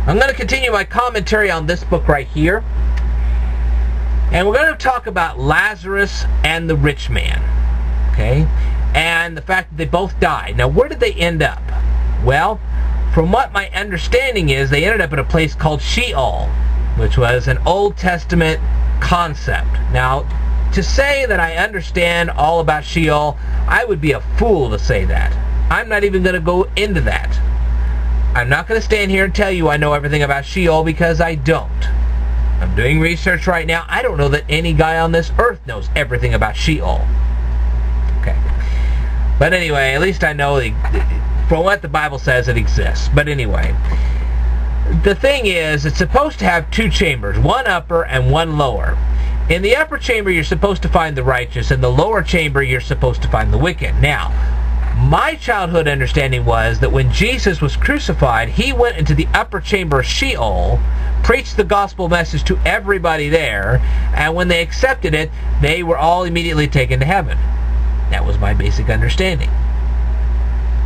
I'm going to continue my commentary on this book right here. And we're going to talk about Lazarus and the rich man. Okay? And the fact that they both died. Now, where did they end up? Well, from what my understanding is, they ended up in a place called Sheol, which was an Old Testament concept. Now, to say that I understand all about Sheol, I would be a fool to say that. I'm not even going to go into that. I'm not going to stand here and tell you I know everything about Sheol, because I don't. I'm doing research right now. I don't know that any guy on this earth knows everything about Sheol. Okay. But anyway, at least I know from what the Bible says it exists. But anyway, the thing is, it's supposed to have two chambers, one upper and one lower. In the upper chamber, you're supposed to find the righteous. In the lower chamber, you're supposed to find the wicked. Now, my childhood understanding was that when Jesus was crucified, he went into the upper chamber of Sheol, preached the gospel message to everybody there, and when they accepted it, they were all immediately taken to heaven. That was my basic understanding.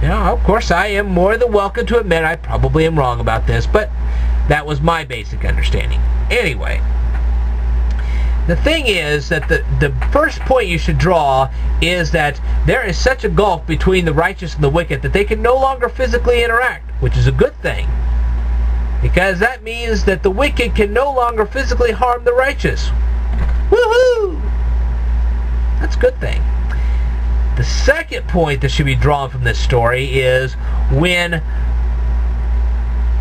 Now, of course, I am more than welcome to admit I probably am wrong about this, but that was my basic understanding. Anyway, the thing is that the first point you should draw is that there is such a gulf between the righteous and the wicked that they can no longer physically interact, which is a good thing, because that means that the wicked can no longer physically harm the righteous. Woohoo! That's a good thing. The second point that should be drawn from this story is when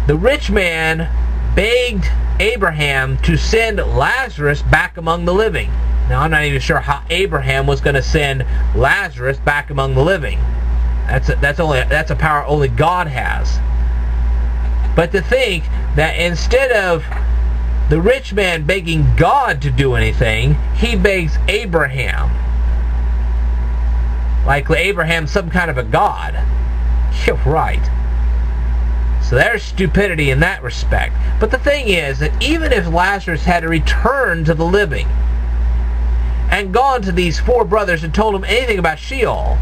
the rich man begged Abraham to send Lazarus back among the living. Now, I'm not even sure how Abraham was going to send Lazarus back among the living. That's a power only God has. But to think that instead of the rich man begging God to do anything, he begs Abraham. Like Abraham's some kind of a god. You're right. So there's stupidity in that respect. But the thing is that even if Lazarus had returned to the living and gone to these four brothers and told them anything about Sheol,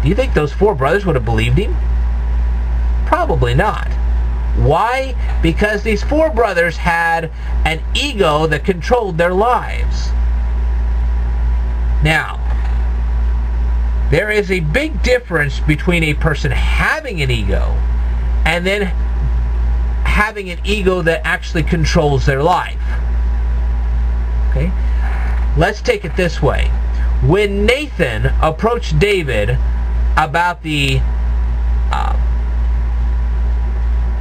do you think those four brothers would have believed him? Probably not. Why? Because these four brothers had an ego that controlled their lives. Now, there is a big difference between a person having an ego and then having an ego that actually controls their life. Okay? Let's take it this way. When Nathan approached David about the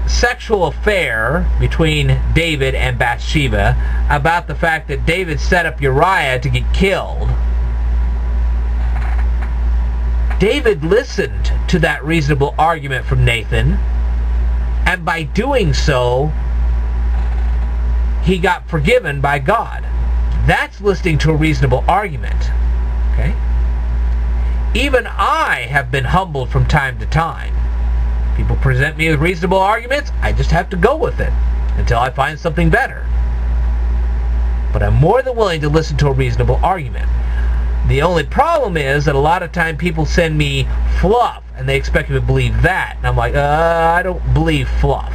sexual affair between David and Bathsheba, about the fact that David set up Uriah to get killed, David listened to that reasonable argument from Nathan, and by doing so, he got forgiven by God. That's listening to a reasonable argument. Okay? Even I have been humbled from time to time. People present me with reasonable arguments, I just have to go with it until I find something better. But I'm more than willing to listen to a reasonable argument. The only problem is that a lot of time people send me fluff and they expect me to believe that. And I'm like, I don't believe fluff.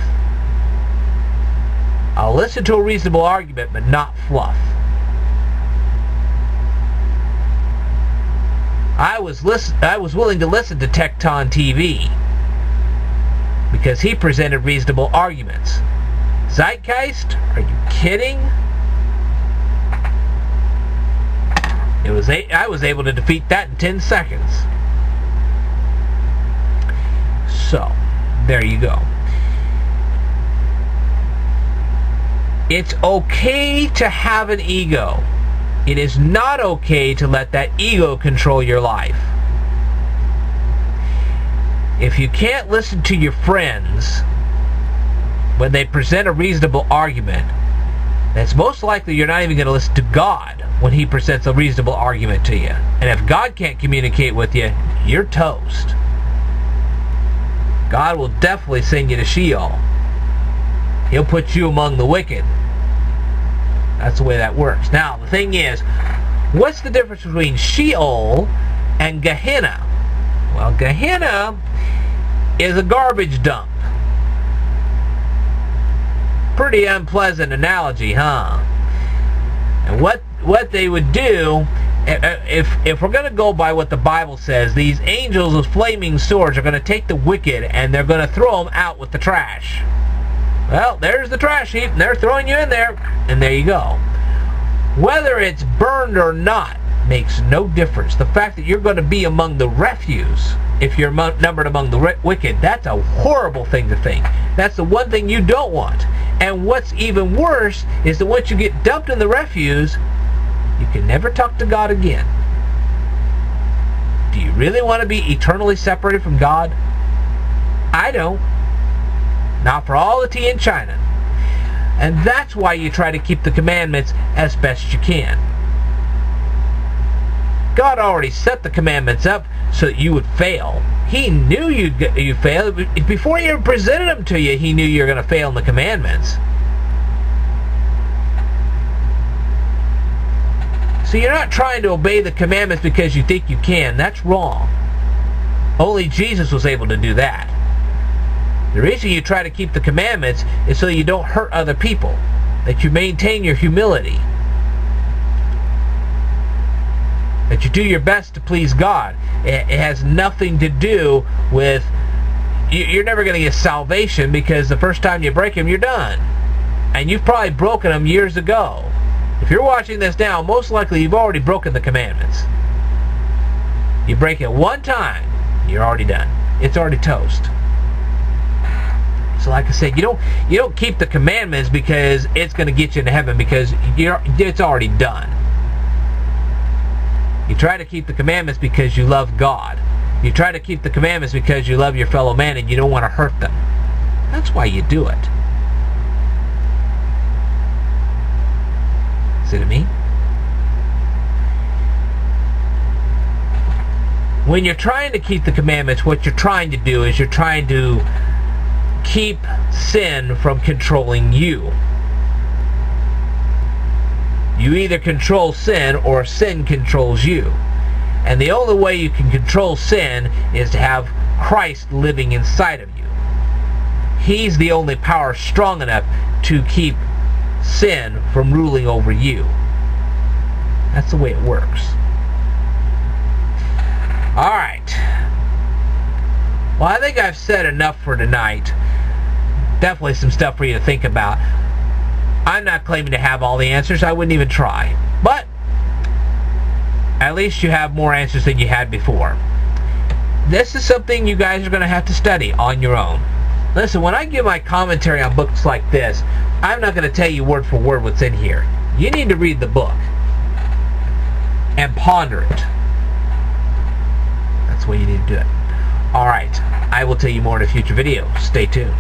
I'll listen to a reasonable argument, but not fluff. I was willing to listen to Tecton TV because he presented reasonable arguments. Zeitgeist? Are you kidding? I was able to defeat that in 10 seconds. So, there you go. It's okay to have an ego. It is not okay to let that ego control your life. If you can't listen to your friends when they present a reasonable argument, it's most likely you're not even going to listen to God when he presents a reasonable argument to you. And if God can't communicate with you, you're toast. God will definitely send you to Sheol. He'll put you among the wicked. That's the way that works. Now, the thing is, what's the difference between Sheol and Gehenna? Well, Gehenna is a garbage dump. pretty unpleasant analogy, huh? And what they would do, if we're going to go by what the Bible says, these angels with flaming swords are going to take the wicked and they're going to throw them out with the trash. Well, there's the trash heap, and they're throwing you in there, and there you go. Whether it's burned or not makes no difference. The fact that you're going to be among the refuse, if you're numbered among the wicked, that's a horrible thing to think. That's the one thing you don't want. And what's even worse is that once you get dumped in the refuse, you can never talk to God again. Do you really want to be eternally separated from God? I don't. Not for all the tea in China. And that's why you try to keep the commandments as best you can. God already set the commandments up so that you would fail. He knew you'd fail. Before he ever presented them to you, he knew you were going to fail in the commandments. So you're not trying to obey the commandments because you think you can. That's wrong. Only Jesus was able to do that. The reason you try to keep the commandments is so you don't hurt other people, that you maintain your humility, that you do your best to please God. It has nothing to do with, you're never going to get salvation because the first time you break them, you're done. And you've probably broken them years ago. If you're watching this now, most likely you've already broken the commandments. You break it one time, you're already done. It's already toast. So like I said, you don't keep the commandments because it's going to get you into heaven, because it's already done. You try to keep the commandments because you love God. You try to keep the commandments because you love your fellow man and you don't want to hurt them. That's why you do it. See what I mean? When you're trying to keep the commandments, what you're trying to do is you're trying to keep sin from controlling you. You either control sin or sin controls you. And the only way you can control sin is to have Christ living inside of you. He's the only power strong enough to keep sin from ruling over you. That's the way it works. Alright. Well, I think I've said enough for tonight. Definitely some stuff for you to think about. I'm not claiming to have all the answers. I wouldn't even try. But at least you have more answers than you had before. This is something you guys are going to have to study on your own. Listen, when I give my commentary on books like this, I'm not going to tell you word for word what's in here. You need to read the book and ponder it. That's the way you need to do it. Alright, I will tell you more in a future video. Stay tuned.